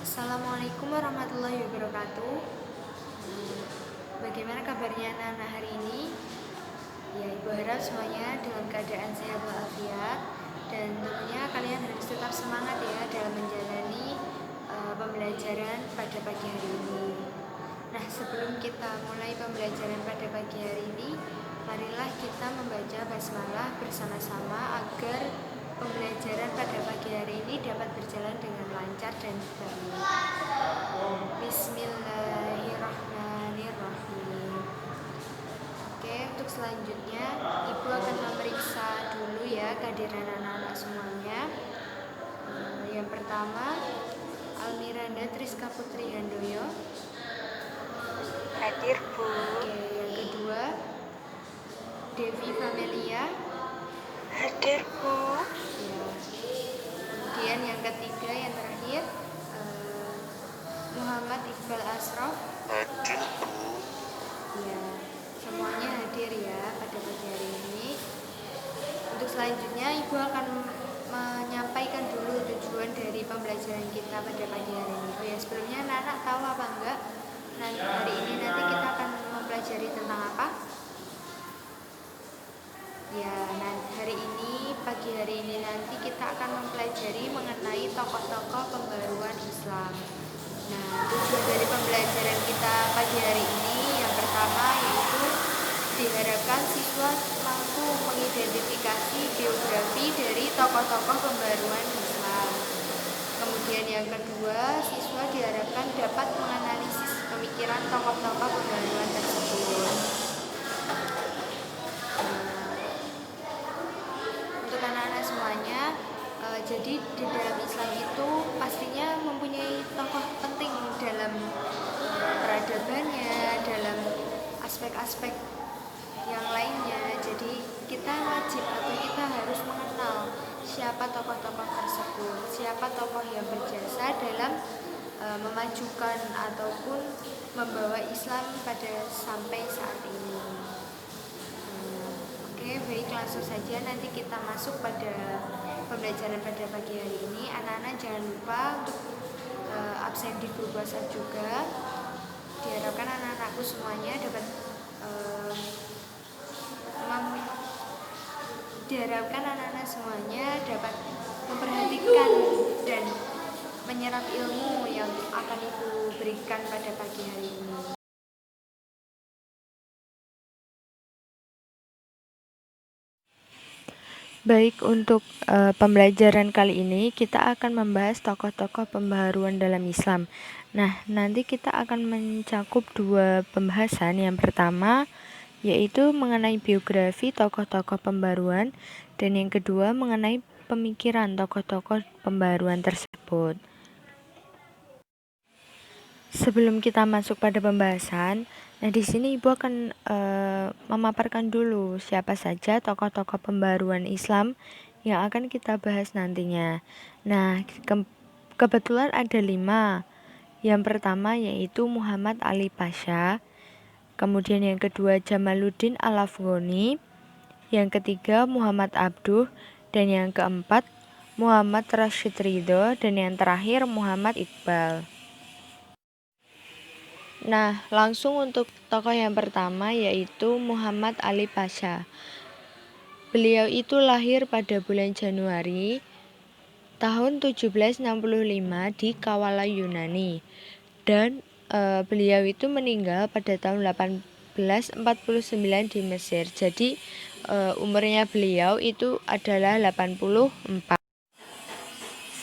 Assalamualaikum warahmatullahi wabarakatuh. Bagaimana kabarnya anak-anak hari ini? Ya, Ibu harap semuanya dalam keadaan sehat walafiat dan tentunya kalian harus tetap semangat ya dalam menjalani pembelajaran pada pagi hari ini. Nah, sebelum kita mulai pembelajaran pada pagi hari ini, marilah kita membaca basmalah bersama-sama agar pembelajaran pada pagi hari ini dapat berjalan dengan lancar dan baik. Bismillahirrahmanirrahim. Oke, untuk selanjutnya Ibu akan memeriksa dulu ya kehadiran anak-anak semuanya. Yang pertama, Almiranda Triska Putri Handoyo. Hadir, Bu. Oke, yang kedua, Devi Famelia. Hadir, Bu. Ya. Kemudian yang ketiga, yang terakhir, Muhammad Iqbal Asraf. Hadir, Bu. Ya, semuanya hadir ya pada pagi hari ini. Untuk selanjutnya Ibu akan menyampaikan dulu tujuan dari pembelajaran kita pada pagi hari ini. Oh ya, sebelumnya anak-anak tahu apa enggak? Nanti hari ini nanti kita akan mempelajari tentang apa? Ya, hari ini, pagi hari ini nanti kita akan mempelajari mengenai tokoh-tokoh pembaruan Islam. Nah, tujuan dari pembelajaran kita pagi hari ini yang pertama yaitu diharapkan siswa mampu mengidentifikasi biografi dari tokoh-tokoh pembaruan Islam. Kemudian yang kedua, siswa diharapkan dapat menganalisis pemikiran tokoh-tokoh pembaruan tersebut. Untuk anak-anak semuanya, jadi di dalam Islam itu pastinya mempunyai tokoh penting dalam peradabannya, dalam aspek-aspek yang lainnya. Jadi kita wajib atau kita harus mengenal siapa tokoh-tokoh tersebut, siapa tokoh yang berjasa dalam memajukan ataupun membawa Islam pada sampai saat ini. Oke, baik, langsung saja nanti kita masuk pada pembelajaran pada pagi hari ini. Anak-anak jangan lupa untuk absen di guru WhatsApp juga. Diharapkan anak-anakku semuanya dapat memperhatikan dan menyerap ilmu yang akan Ibu berikan pada pagi hari ini. Baik, untuk pembelajaran kali ini kita akan membahas tokoh-tokoh pembaharuan dalam Islam. Nah, nanti kita akan mencakup dua pembahasan. Yang pertama yaitu mengenai biografi tokoh-tokoh pembaruan, dan yang kedua mengenai pemikiran tokoh-tokoh pembaruan tersebut. Sebelum kita masuk pada pembahasan, nah di sini Ibu akan memaparkan dulu siapa saja tokoh-tokoh pembaruan Islam yang akan kita bahas nantinya. Nah, kebetulan ada 5. Yang pertama yaitu Muhammad Ali Pasha, kemudian yang kedua Jamaluddin Al-Afghani, yang ketiga Muhammad Abduh, dan yang keempat Muhammad Rashid Ridho, dan yang terakhir Muhammad Iqbal. Nah, langsung untuk tokoh yang pertama yaitu Muhammad Ali Pasha. Beliau itu lahir pada bulan Januari tahun 1765 di Kawala, Yunani. Dan beliau itu meninggal pada tahun 1849 di Mesir. Jadi umurnya beliau itu adalah 84.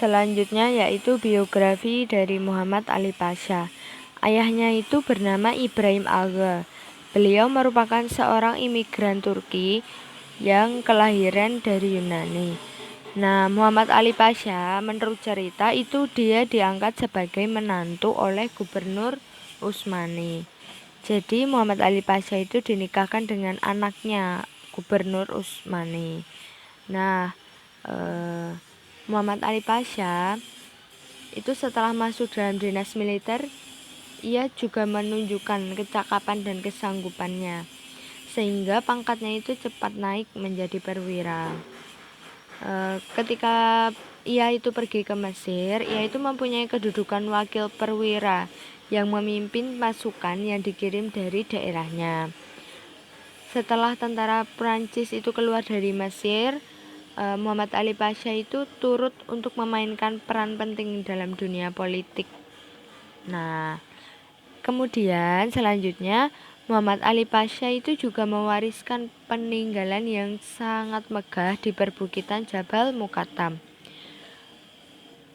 Selanjutnya yaitu biografi dari Muhammad Ali Pasha. Ayahnya itu bernama Ibrahim Aga. Beliau merupakan seorang imigran Turki yang kelahiran dari Yunani. Nah, Muhammad Ali Pasha menurut cerita itu dia diangkat sebagai menantu oleh Gubernur Utsmani. Jadi Muhammad Ali Pasha itu dinikahkan dengan anaknya Gubernur Utsmani. Nah, Muhammad Ali Pasha itu setelah masuk dalam dinas militer, ia juga menunjukkan kecakapan dan kesanggupannya, sehingga pangkatnya itu cepat naik menjadi perwira. Ketika ia itu pergi ke Mesir, ia itu mempunyai kedudukan wakil perwira yang memimpin pasukan yang dikirim dari daerahnya. Setelah tentara Prancis itu keluar dari Mesir, Muhammad Ali Pasha itu turut untuk memainkan peran penting dalam dunia politik. Nah, kemudian selanjutnya Muhammad Ali Pasha itu juga mewariskan peninggalan yang sangat megah di perbukitan Jabal Muqattam.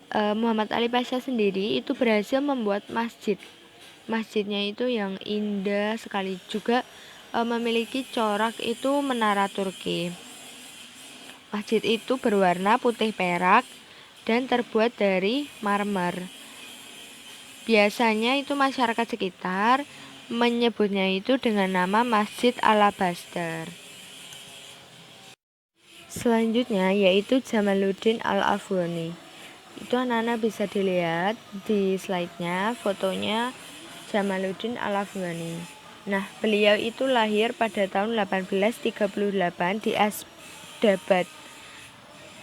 Muhammad Ali Pasha sendiri itu berhasil membuat masjid. Masjidnya itu yang indah sekali, juga memiliki corak itu menara Turki. Masjid itu berwarna putih perak dan terbuat dari marmer. Biasanya itu masyarakat sekitar menyebutnya itu dengan nama Masjid Alabaster. Selanjutnya yaitu Jamaluddin Al-Afghani. Itu anak-anak bisa dilihat di slide-nya fotonya Jamaluddin Al-Afghani. Nah, beliau itu lahir pada tahun 1838 di Ashdabad.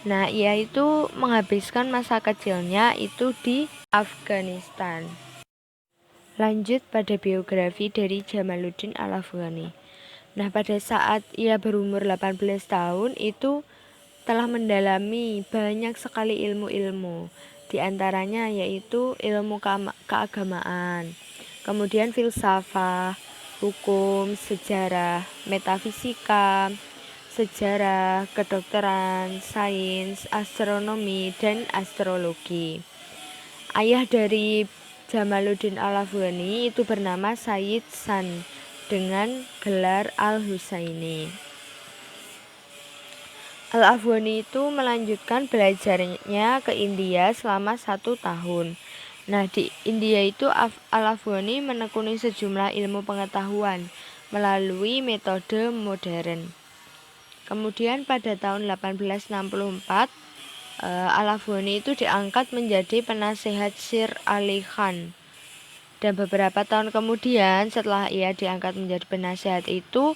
Nah, ia itu menghabiskan masa kecilnya itu di Afghanistan. Lanjut pada biografi dari Jamaluddin Al-Afghani. Nah, pada saat ia berumur 18 tahun itu telah mendalami banyak sekali ilmu-ilmu. Di antaranya yaitu ilmu keagamaan, kemudian filsafat, hukum, sejarah, metafisika, sejarah, kedokteran, sains, astronomi, dan astrologi. Ayah dari Jamaluddin Al-Afghani itu bernama Sayyid San dengan gelar Al-Husaini. Al-Afghani itu melanjutkan belajarnya ke India selama 1 tahun. Nah, di India itu Al-Afghani menekuni sejumlah ilmu pengetahuan melalui metode modern. Kemudian pada tahun 1864, Al-Afghani itu diangkat menjadi penasehat Sir Ali Khan. Dan beberapa tahun kemudian setelah ia diangkat menjadi penasehat itu,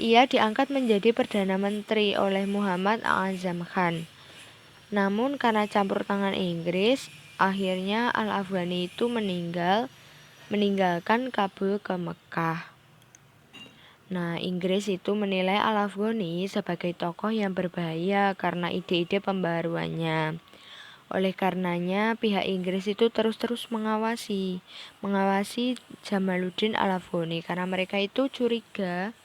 ia diangkat menjadi Perdana Menteri oleh Muhammad A'zam Khan. Namun karena campur tangan Inggris, akhirnya Al-Afghani itu meninggalkan Kabul ke Mekah. Nah, Inggris itu menilai Al-Afghani sebagai tokoh yang berbahaya karena ide-ide pembaruannya. Oleh karenanya, pihak Inggris itu terus-terus mengawasi Jamaluddin Al-Afghani karena mereka itu curiga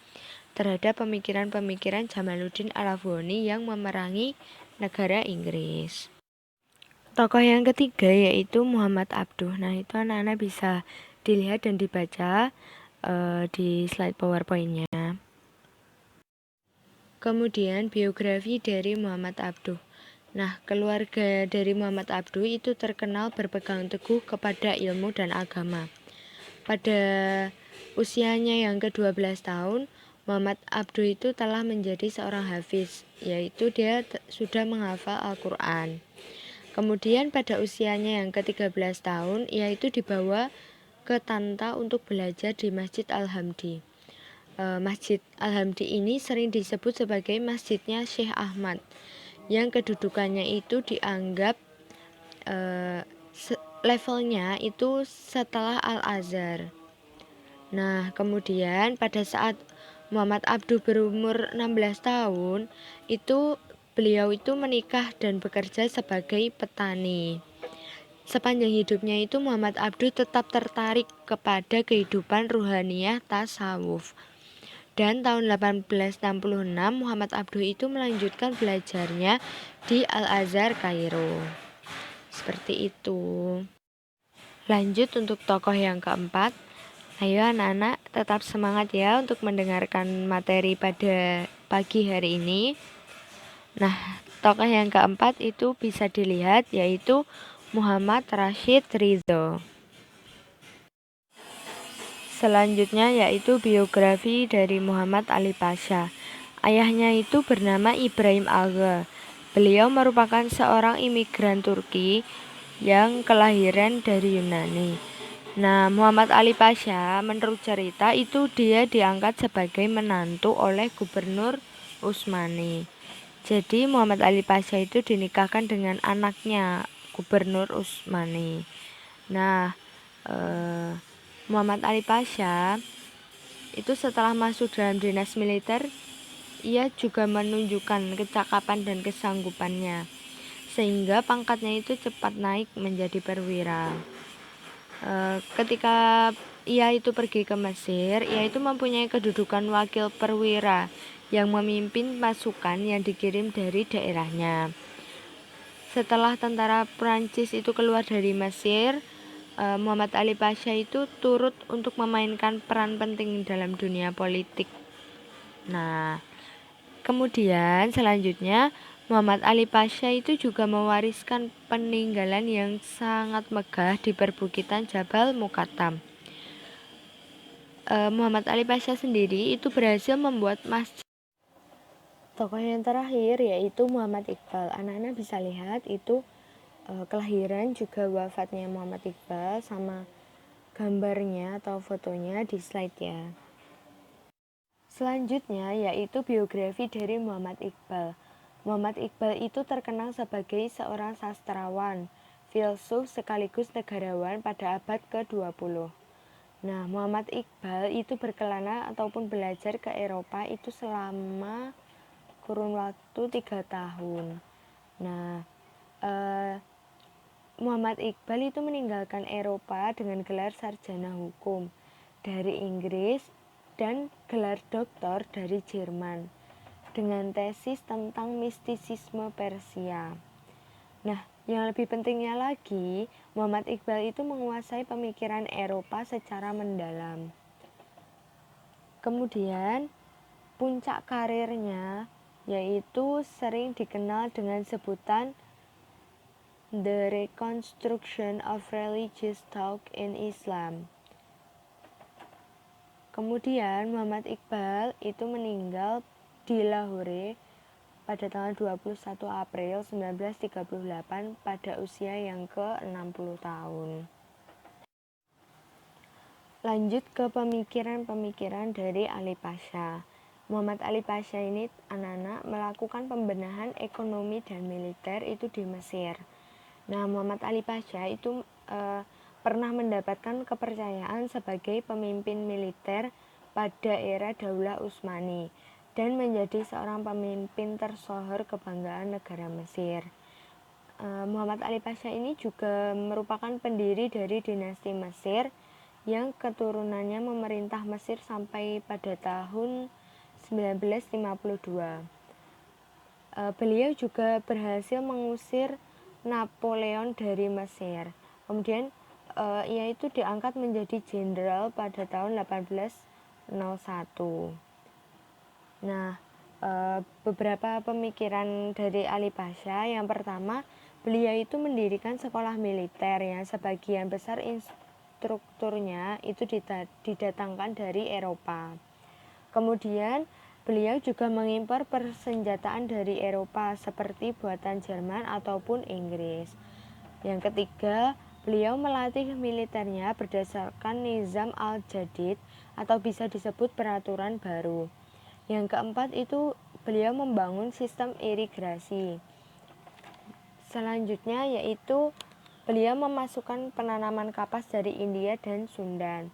terhadap pemikiran-pemikiran Jamaluddin Al-Afghani yang memerangi negara Inggris. Tokoh yang ketiga yaitu Muhammad Abduh. Nah, itu anak-anak bisa dilihat dan dibaca di slide PowerPoint-nya. Kemudian biografi dari Muhammad Abduh. Nah, keluarga dari Muhammad Abduh itu terkenal berpegang teguh kepada ilmu dan agama. Pada usianya yang ke-12 tahun, Muhammad Abduh itu telah menjadi seorang hafiz, yaitu dia sudah menghafal Al-Quran. Kemudian pada usianya yang ke-13 tahun, ia itu dibawa ke Tanta untuk belajar di Masjid Al-Hamdi. Masjid Al-Hamdi ini sering disebut sebagai Masjidnya Syekh Ahmad, yang kedudukannya itu dianggap levelnya itu setelah Al-Azhar. Nah, kemudian pada saat Muhammad Abduh berumur 16 tahun, itu beliau itu menikah dan bekerja sebagai petani. Sepanjang hidupnya itu Muhammad Abduh tetap tertarik kepada kehidupan ruhaniyah tasawuf. Dan tahun 1866 Muhammad Abduh itu melanjutkan belajarnya di Al-Azhar Kairo. Seperti itu. Lanjut untuk tokoh yang keempat. Ayo anak-anak tetap semangat ya untuk mendengarkan materi pada pagi hari ini. Nah, tokoh yang keempat itu bisa dilihat yaitu Muhammad Rashid Ridho. Selanjutnya yaitu biografi dari Muhammad Ali Pasha. Ayahnya itu bernama Ibrahim Aga. Beliau merupakan seorang imigran Turki yang kelahiran dari Yunani. Nah, Muhammad Ali Pasha menurut cerita itu dia diangkat sebagai menantu oleh Gubernur Utsmani. Jadi Muhammad Ali Pasha itu dinikahkan dengan anaknya Gubernur Utsmani. Nah, Muhammad Ali Pasha itu setelah masuk dalam dinas militer, ia juga menunjukkan kecakapan dan kesanggupannya, sehingga pangkatnya itu cepat naik menjadi perwira. Ketika ia itu pergi ke Mesir, ia itu mempunyai kedudukan wakil perwira yang memimpin pasukan yang dikirim dari daerahnya. Setelah tentara Prancis itu keluar dari Mesir, Muhammad Ali Pasha itu turut untuk memainkan peran penting dalam dunia politik. Nah, kemudian selanjutnya Muhammad Ali Pasha itu juga mewariskan peninggalan yang sangat megah di perbukitan Jabal Muqattam. Muhammad Ali Pasha sendiri itu berhasil membuat masjid. Tokoh yang terakhir yaitu Muhammad Iqbal. Anak-anak bisa lihat itu kelahiran juga wafatnya Muhammad Iqbal sama gambarnya atau fotonya di slide ya. Selanjutnya yaitu biografi dari Muhammad Iqbal. Muhammad Iqbal itu terkenal sebagai seorang sastrawan, filsuf sekaligus negarawan pada abad ke-20. Nah, Muhammad Iqbal itu berkelana ataupun belajar ke Eropa itu selama kurun waktu 3 tahun. Nah, Muhammad Iqbal itu meninggalkan Eropa dengan gelar sarjana hukum dari Inggris dan gelar doktor dari Jerman dengan tesis tentang mistisisme Persia. Nah, yang lebih pentingnya lagi, Muhammad Iqbal itu menguasai pemikiran Eropa secara mendalam. Kemudian, puncak karirnya yaitu sering dikenal dengan sebutan The Reconstruction of Religious Thought in Islam. Kemudian Muhammad Iqbal itu meninggal di Lahore pada tanggal 21 April 1938 pada usia yang ke-60 tahun. Lanjut ke pemikiran-pemikiran dari Ali Pasha. Muhammad Ali Pasha ini anak-anak melakukan pembenahan ekonomi dan militer itu di Mesir. Nah, Muhammad Ali Pasha itu pernah mendapatkan kepercayaan sebagai pemimpin militer pada era Daulah Utsmani dan menjadi seorang pemimpin tersohor kebanggaan negara Mesir. Muhammad Ali Pasha ini juga merupakan pendiri dari dinasti Mesir yang keturunannya memerintah Mesir sampai pada tahun 1952. Beliau juga berhasil mengusir Napoleon dari Mesir. Kemudian ia itu diangkat menjadi jenderal pada tahun 1801. Nah, beberapa pemikiran dari Ali Pasha. Yang pertama, beliau itu mendirikan sekolah militer yang sebagian besar instrukturnya itu didatangkan dari Eropa. Kemudian, beliau juga mengimpor persenjataan dari Eropa seperti buatan Jerman ataupun Inggris. Yang ketiga, beliau melatih militernya berdasarkan Nizam al-Jadid atau bisa disebut peraturan baru. Yang keempat itu beliau membangun sistem irigasi. Selanjutnya yaitu beliau memasukkan penanaman kapas dari India dan Sundan.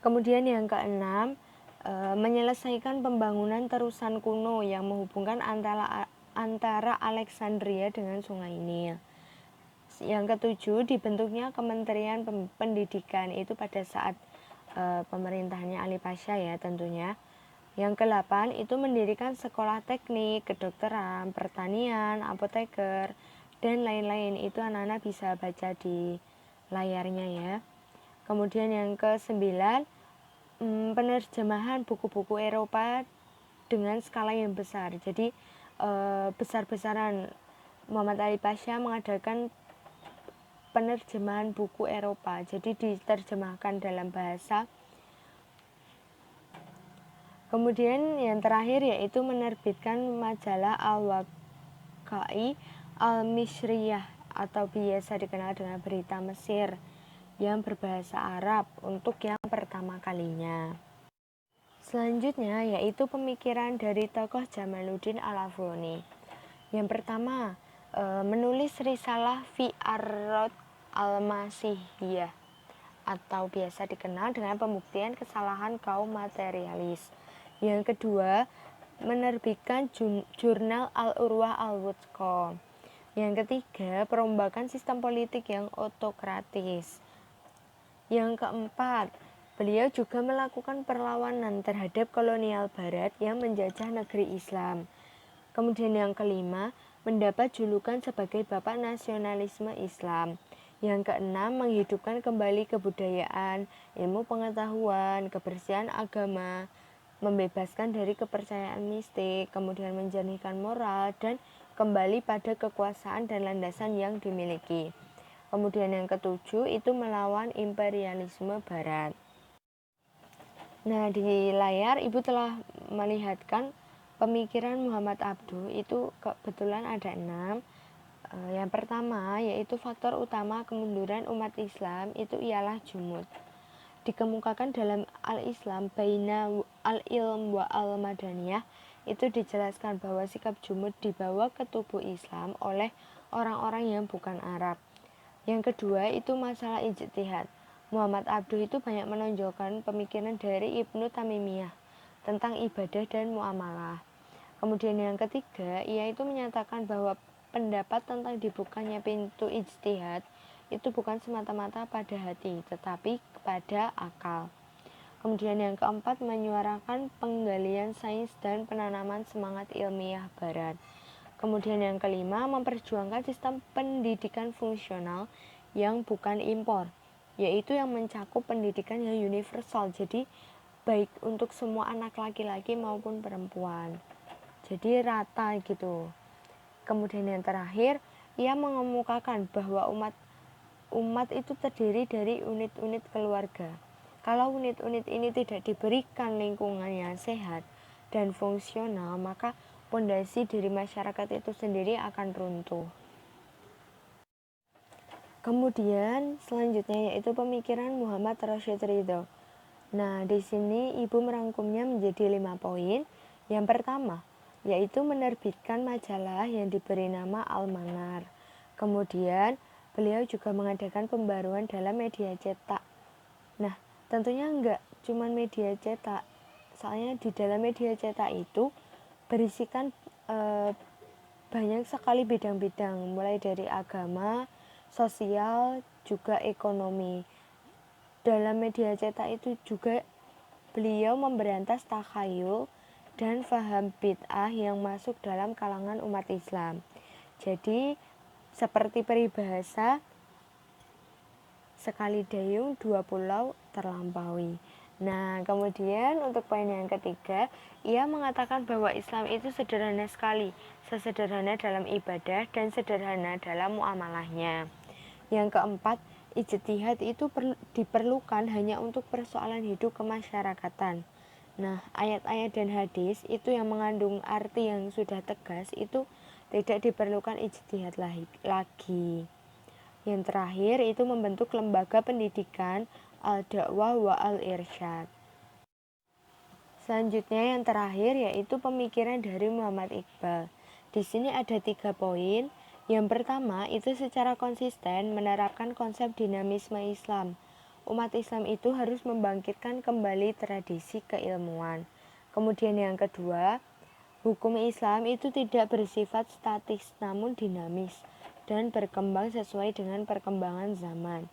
Kemudian yang keenam, menyelesaikan pembangunan terusan kuno yang menghubungkan antara Alexandria dengan Sungai Nil. Yang ketujuh, dibentuknya Kementerian Pendidikan itu pada saat pemerintahnya Ali Pasha ya tentunya. Yang ke-8 itu mendirikan sekolah teknik, kedokteran, pertanian, apoteker, dan lain-lain. Itu anak-anak bisa baca di layarnya ya. Kemudian yang ke-9, penerjemahan buku-buku Eropa dengan skala yang besar. Jadi besar-besaran Muhammad Ali Pasha mengadakan penerjemahan buku Eropa, jadi diterjemahkan dalam bahasa. Kemudian yang terakhir yaitu menerbitkan majalah Al-Waqai Al-Misriyah atau biasa dikenal dengan Berita Mesir yang berbahasa Arab untuk yang pertama kalinya. Selanjutnya yaitu pemikiran dari tokoh Jamaluddin Al-Afghani. Yang pertama, menulis risalah fi ar-Rad al-Masihiyah atau biasa dikenal dengan pembuktian kesalahan kaum materialis. Yang kedua, menerbitkan jurnal Al-Urwah Al-Wuthqa. Yang ketiga, perombakan sistem politik yang otokratis. Yang keempat, beliau juga melakukan perlawanan terhadap kolonial barat yang menjajah negeri Islam. Kemudian yang kelima, mendapat julukan sebagai Bapak Nasionalisme Islam. Yang keenam, menghidupkan kembali kebudayaan, ilmu pengetahuan, kebersihan agama, membebaskan dari kepercayaan mistik, kemudian menjernihkan moral, dan kembali pada kekuasaan dan landasan yang dimiliki. Kemudian yang ketujuh itu melawan imperialisme barat. Nah, di layar Ibu telah melihatkan pemikiran Muhammad Abduh itu kebetulan ada 6. Yang pertama yaitu faktor utama kemunduran umat Islam itu ialah jumud. Dikemukakan dalam Al-Islam Baina Al-Ilm wa Al-Madaniyah, itu dijelaskan bahwa sikap jumud dibawa ke tubuh Islam oleh orang-orang yang bukan Arab. Yang kedua itu masalah ijtihad. Muhammad Abduh itu banyak menonjolkan pemikiran dari Ibnu Tamimiyah tentang ibadah dan muamalah. Kemudian yang ketiga, ia itu menyatakan bahwa pendapat tentang dibukanya pintu ijtihad itu bukan semata-mata pada hati, tetapi kepada akal. Kemudian yang keempat, menyuarakan penggalian sains dan penanaman semangat ilmiah barat. Kemudian yang kelima, memperjuangkan sistem pendidikan fungsional yang bukan impor, yaitu yang mencakup pendidikan yang universal, jadi baik untuk semua anak laki-laki maupun perempuan, jadi rata gitu. Kemudian yang terakhir, ia mengemukakan bahwa umat itu terdiri dari unit-unit keluarga. Kalau unit-unit ini tidak diberikan lingkungan yang sehat dan fungsional, maka pondasi dari masyarakat itu sendiri akan runtuh. Kemudian selanjutnya yaitu pemikiran Muhammad Rashid Ridho. Nah, di sini Ibu merangkumnya menjadi 5 poin. Yang pertama, yaitu menerbitkan majalah yang diberi nama Al-Manar. Kemudian, beliau juga mengadakan pembaruan dalam media cetak. Nah, tentunya enggak cuma media cetak. Soalnya di dalam media cetak itu berisikan banyak sekali bidang-bidang, mulai dari agama, sosial, juga ekonomi. Dalam media cetak itu juga beliau memberantas takhayul dan faham bid'ah yang masuk dalam kalangan umat Islam. Jadi seperti peribahasa, sekali dayung 2 pulau terlampaui. Nah, kemudian untuk poin yang ketiga, ia mengatakan bahwa Islam itu sederhana sekali, sesederhana dalam ibadah dan sederhana dalam muamalahnya. Yang keempat, ijtihad itu diperlukan hanya untuk persoalan hidup kemasyarakatan. Nah, ayat-ayat dan hadis itu yang mengandung arti yang sudah tegas itu tidak diperlukan ijtihad lagi. Yang terakhir itu membentuk lembaga pendidikan al-dakwah wa al-irsyad. Selanjutnya yang terakhir yaitu pemikiran dari Muhammad Iqbal. Di sini ada 3 poin. Yang pertama itu secara konsisten menerapkan konsep dinamisme Islam. Umat Islam itu harus membangkitkan kembali tradisi keilmuan. Kemudian yang kedua, hukum Islam itu tidak bersifat statis namun dinamis dan berkembang sesuai dengan perkembangan zaman.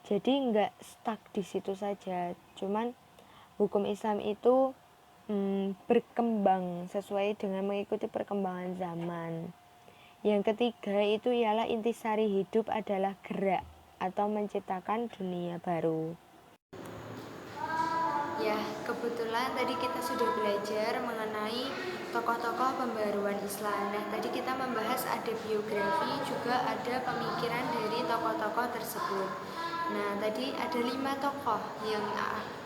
Jadi enggak stuck di situ saja, cuman hukum Islam itu berkembang sesuai dengan mengikuti perkembangan zaman. Yang ketiga itu ialah intisari hidup adalah gerak atau menciptakan dunia baru. Ya, kebetulan tadi kita sudah belajar mengenai tokoh-tokoh pembaruan Islam. Nah, tadi kita membahas ada biografi, juga ada pemikiran dari tokoh-tokoh tersebut. Nah, tadi ada 5 tokoh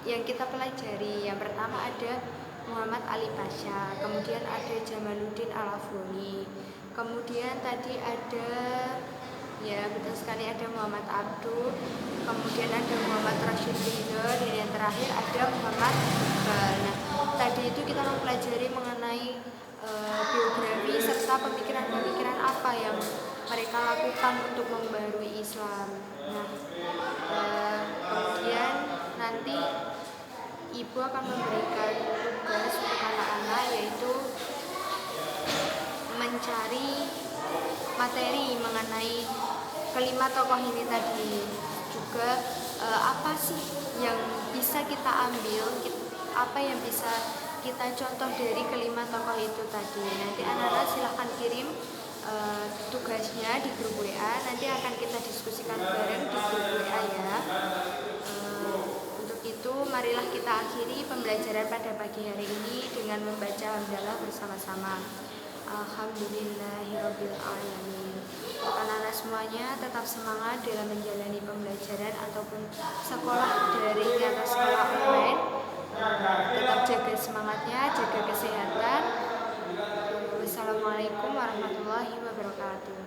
yang kita pelajari. Yang pertama ada Muhammad Ali Pasha, kemudian ada Jamaluddin Al-Afghani, kemudian tadi ada, ya betul sekali, ada Muhammad Abduh, kemudian ada Muhammad Rashid Ridho, dan yang terakhir ada Muhammad Iqbal. Nah, tadi itu kita mempelajari mengenai biografi serta pemikiran-pemikiran apa yang mereka lakukan untuk membarui Islam. Nah, kemudian nanti ibu akan memberikan tugas untuk anak-anak, yaitu mencari materi mengenai kelima tokoh ini tadi. Juga apa sih yang bisa kita ambil, apa yang bisa kita contoh dari kelima tokoh itu tadi. Nanti anak-anak silahkan kirim tugasnya di grup WA, nanti akan kita diskusikan bareng di grup WA ya. Untuk itu marilah kita akhiri pembelajaran pada pagi hari ini dengan membaca hamdalah bersama-sama. Alhamdulillahirabbil alamin. Untuk anak-anak semuanya tetap semangat dalam menjalani pembelajaran ataupun sekolah daring atau sekolah online. Tetap jaga semangatnya, jaga kesehatan. Wassalamualaikum warahmatullahi wabarakatuh.